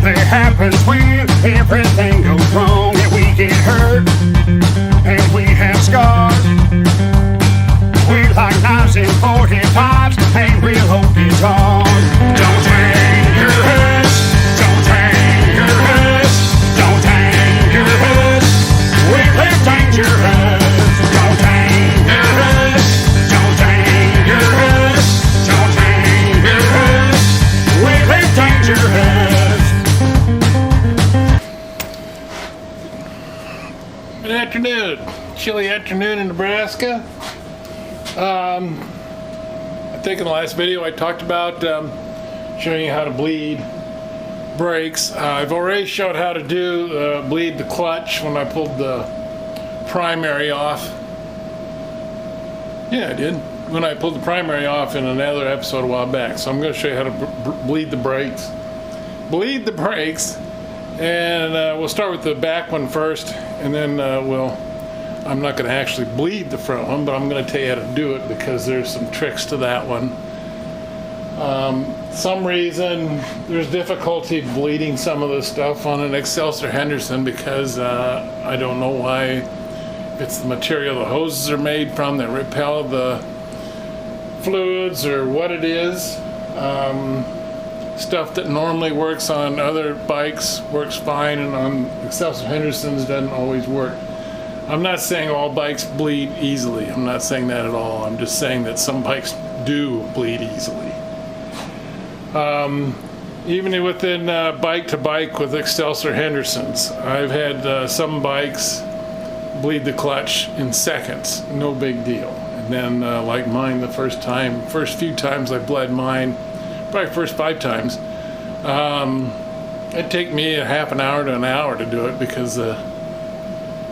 Something happens when everything goes wrong, and we get hurt, and we have scars. We like knives and forked pipes and real old guitars. Don't hang your head, don't hang your head, don't hang your head. We live dangerous. Don't hang your head, don't hang your head, don't hang your head. We live dangerous. Good afternoon. Chilly afternoon in Nebraska. I think in the last video I talked about showing you how to bleed brakes. I've already showed how to do bleed the clutch when I pulled the primary off. Yeah, I did. When I pulled the primary off in another episode a while back. So I'm going to show you how to bleed the brakes. Bleed the brakes. And we'll start with the back one first, and then I'm not going to actually bleed the front one, but I'm going to tell you how to do it because there's some tricks to that one. Some reason there's difficulty bleeding some of the stuff on an Excelsior Henderson because I don't know why. If it's the material the hoses are made from that repel the fluids or what it is. Stuff that normally works on other bikes works fine, and on Excelsior Henderson's doesn't always work. I'm not saying all bikes bleed easily. I'm not saying that at all. I'm just saying that some bikes do bleed easily. Even within bike to bike with Excelsior Hendersons, I've had some bikes bleed the clutch in seconds. No big deal. And then like mine, the first few times I bled mine, probably first 5 times, it'd take me a half an hour to an hour to do it because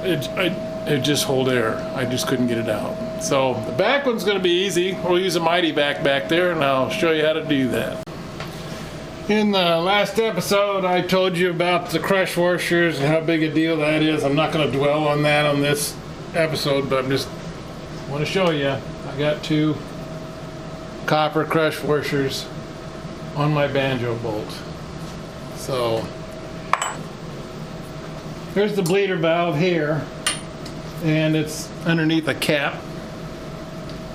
it just hold air. I just couldn't get it out. So the back one's going to be easy. We'll use a Mighty back there, and I'll show you how to do that. In the last episode, I told you about the crush washers and how big a deal that is. I'm not going to dwell on that on this episode, but I just want to show you. I got 2 copper crush washers on my banjo bolt. So here's the bleeder valve here, and it's underneath a cap,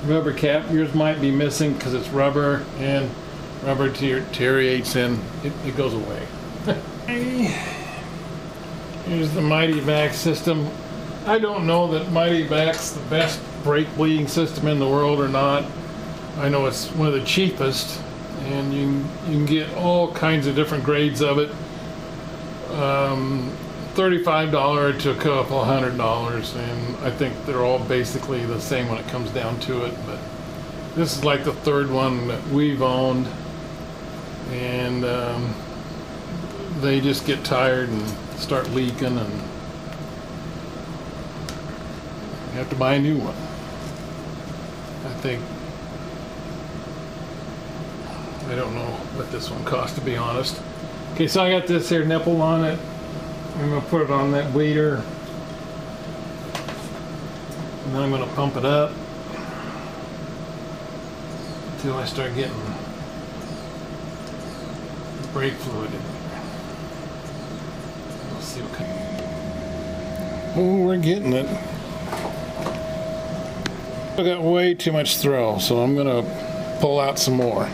rubber cap. Yours might be missing because it's rubber, and rubber deteriorates and it goes away. Here's the Mighty Vac system. I don't know that Mighty Vac's the best brake bleeding system in the world or not. I know it's one of the cheapest, and you can get all kinds of different grades of it. $35 to a couple $100, and I think they're all basically the same when it comes down to it. But this is like the 3rd one that we've owned, and they just get tired and start leaking, and you have to buy a new one. I don't know what this one costs, to be honest. Okay, so I got this here nipple on it. I'm going to put it on that bleeder. And then I'm going to pump it up until I start getting brake fluid in there. Let's see what kind of... Oh, we're getting it. I got way too much throw, so I'm going to pull out some more.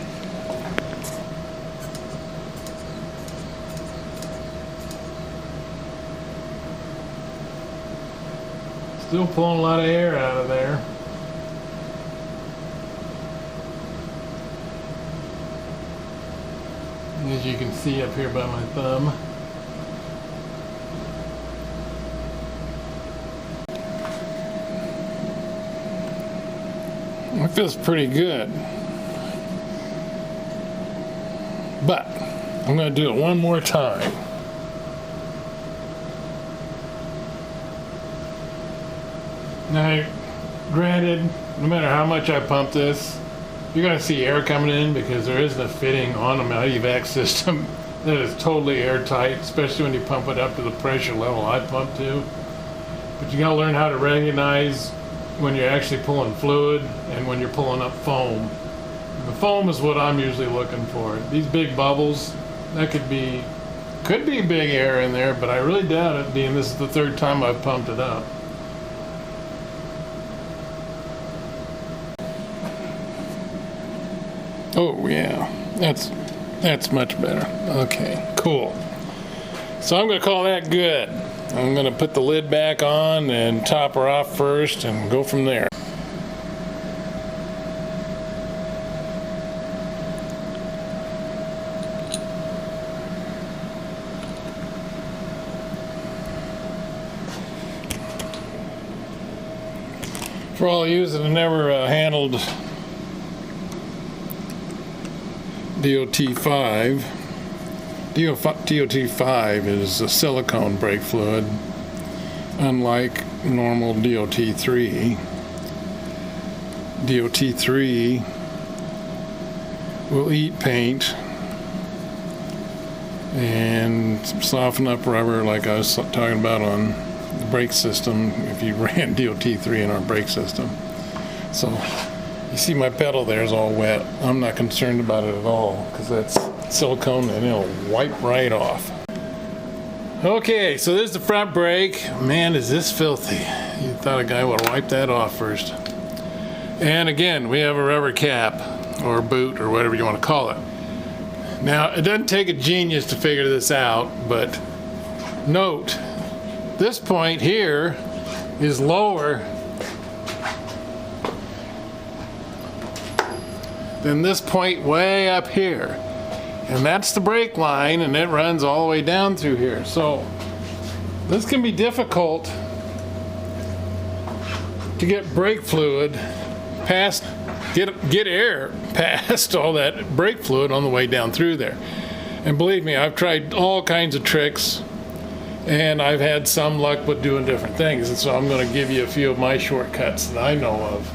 Still pulling a lot of air out of there. As you can see up here by my thumb. It feels pretty good. But I'm going to do it one more time. Now, granted, no matter how much I pump this, you're going to see air coming in because there isn't a fitting on a Mighty Vac system that is totally airtight, especially when you pump it up to the pressure level I pump to. But you got to learn how to recognize when you're actually pulling fluid and when you're pulling up foam. The foam is what I'm usually looking for. These big bubbles, that could be Could be big air in there, but I really doubt it, being this is the third time I've pumped it up. Oh yeah, that's much better. Okay, cool. So I'm going to call that good. I'm going to put the lid back on and top her off first and go from there. For all of you that have never handled DOT5, DOT5 is a silicone brake fluid, unlike normal DOT3. DOT3 will eat paint and soften up rubber, like I was talking about on the brake system if you ran DOT3 in our brake system. So you see my pedal there is all wet. I'm not concerned about it at all because that's silicone and it'll wipe right off. Okay, so there's the front brake. Man, is this filthy. You thought a guy would wipe that off first. And again, we have a rubber cap or boot or whatever you want to call it. Now, it doesn't take a genius to figure this out, but note, this point here is lower than this point way up here. And that's the brake line, and it runs all the way down through here. So this can be difficult to get brake fluid past, get air past all that brake fluid on the way down through there. And believe me, I've tried all kinds of tricks, and I've had some luck with doing different things. And so I'm going to give you a few of my shortcuts that I know of.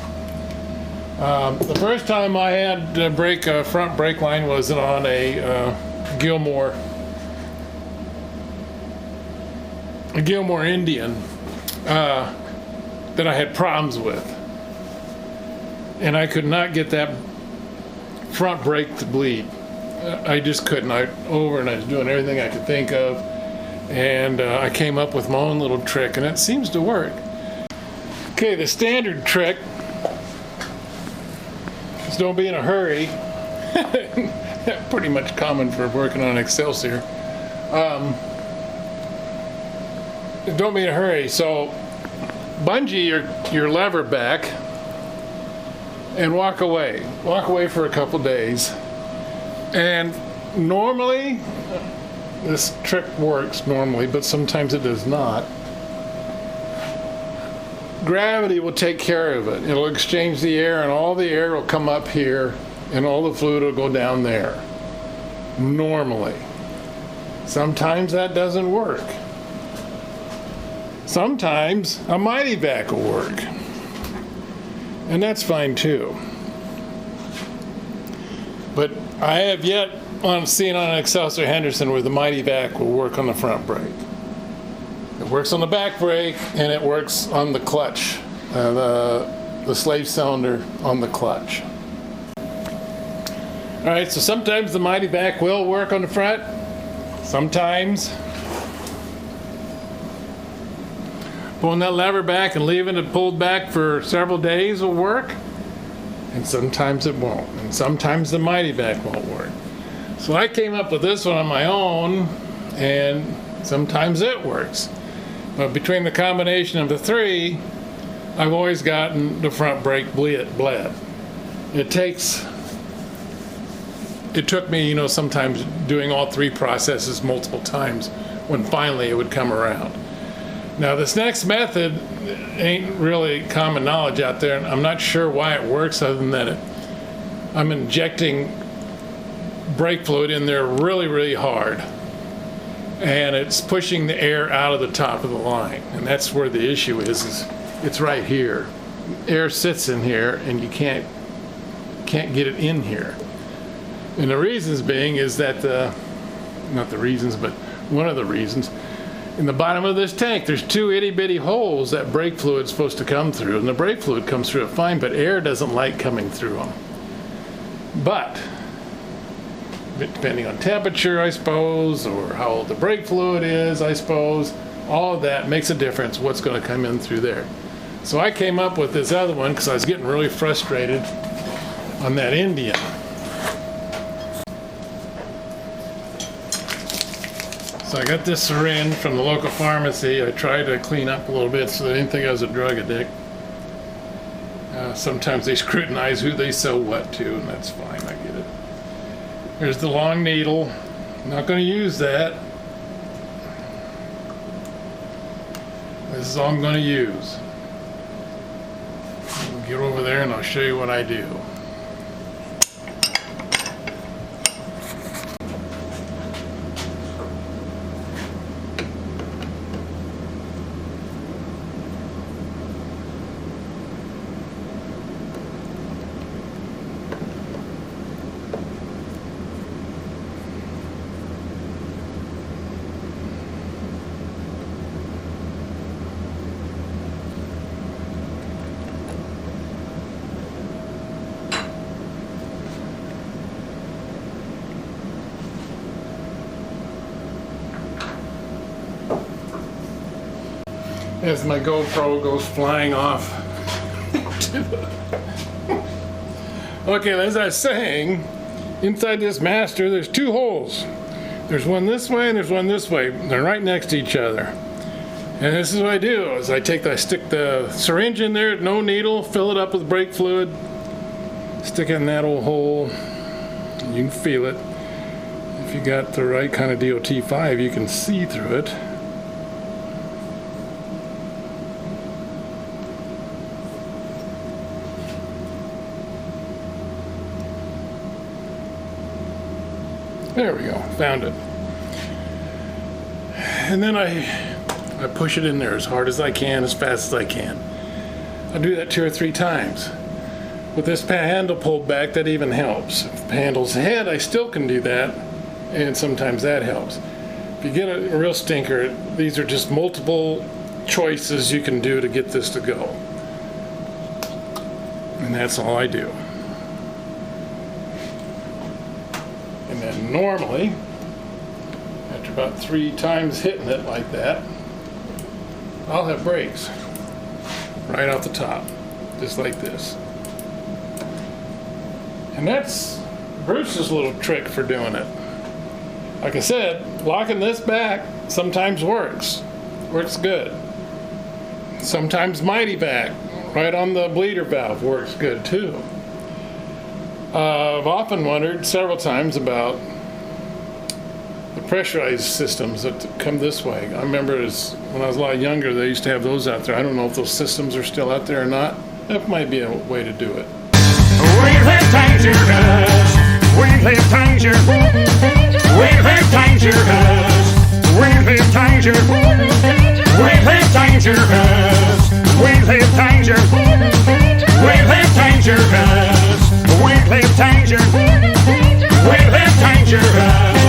The first time I had to front brake line was on a Gilmore Indian that I had problems with, and I could not get that front brake to bleed. I just couldn't. I was doing everything I could think of, and I came up with my own little trick, and it seems to work. Okay, the standard trick. Just don't be in a hurry. Pretty much common for working on Excelsior. Don't be in a hurry. So bungee your lever back and walk away. Walk away for a couple days. And normally, this trick works normally, but sometimes it does not. Gravity will take care of it. It'll exchange the air, and all the air will come up here, and all the fluid will go down there. Normally. Sometimes that doesn't work. Sometimes a mighty vac will work. And that's fine too. But I have yet seen on an Excelsior Henderson where the mighty vac will work on the front brake. It works on the back brake, and it works on the clutch, the slave cylinder on the clutch. All right, so sometimes the mighty vac will work on the front. Sometimes pulling that lever back and leaving it pulled back for several days will work, and sometimes it won't. And sometimes the mighty vac won't work. So I came up with this one on my own, and sometimes it works. But between the combination of the three, I've always gotten the front brake bled. It took me, sometimes doing all three processes multiple times when finally it would come around. Now this next method ain't really common knowledge out there, and I'm not sure why it works other than that I'm injecting brake fluid in there really, really hard. And it's pushing the air out of the top of the line. And that's where the issue is it's right here. Air sits in here, and you can't get it in here. And the reasons being is that not the reasons, but one of the reasons, in the bottom of this tank, there's two itty-bitty holes that brake fluid's supposed to come through. And the brake fluid comes through it fine, but air doesn't like coming through them. But depending on temperature, I suppose, or how old the brake fluid is, I suppose. All of that makes a difference what's going to come in through there. So I came up with this other one because I was getting really frustrated on that Indian. So I got this syringe from the local pharmacy. I tried to clean up a little bit so they didn't think I was a drug addict. Sometimes they scrutinize who they sell what to, and that's fine, I get it. Here's the long needle. I'm not going to use that. This is all I'm going to use. We'll get over there and I'll show you what I do. As my GoPro goes flying off. Okay, as I was saying, inside this master there's two holes. There's one this way and there's one this way. They're right next to each other. And this is what I do, is I stick the syringe in there, no needle, fill it up with brake fluid, stick it in that old hole. You can feel it. If you got the right kind of DOT5, you can see through it. There we go, found it. And then I push it in there as hard as I can, as fast as I can. I'll do that 2 or 3 times. With this handle pulled back, that even helps. If the handle's ahead, I still can do that, and sometimes that helps. If you get a real stinker, these are just multiple choices you can do to get this to go. And that's all I do. And then normally, after about 3 times hitting it like that, I'll have brakes right off the top, just like this. And that's Bruce's little trick for doing it. Like I said, locking this back sometimes works good. Sometimes mighty back, right on the bleeder valve, works good too. I've often wondered several times about the pressurized systems that come this way. I remember when I was a lot younger, they used to have those out there. I don't know if those systems are still out there or not. That might be a way to do it. We live dangerous. We live dangerous. We live dangerous. We live dangerous. We live dangerous. We live dangerous. We live dangerous. We live dangerous. We live dangerous.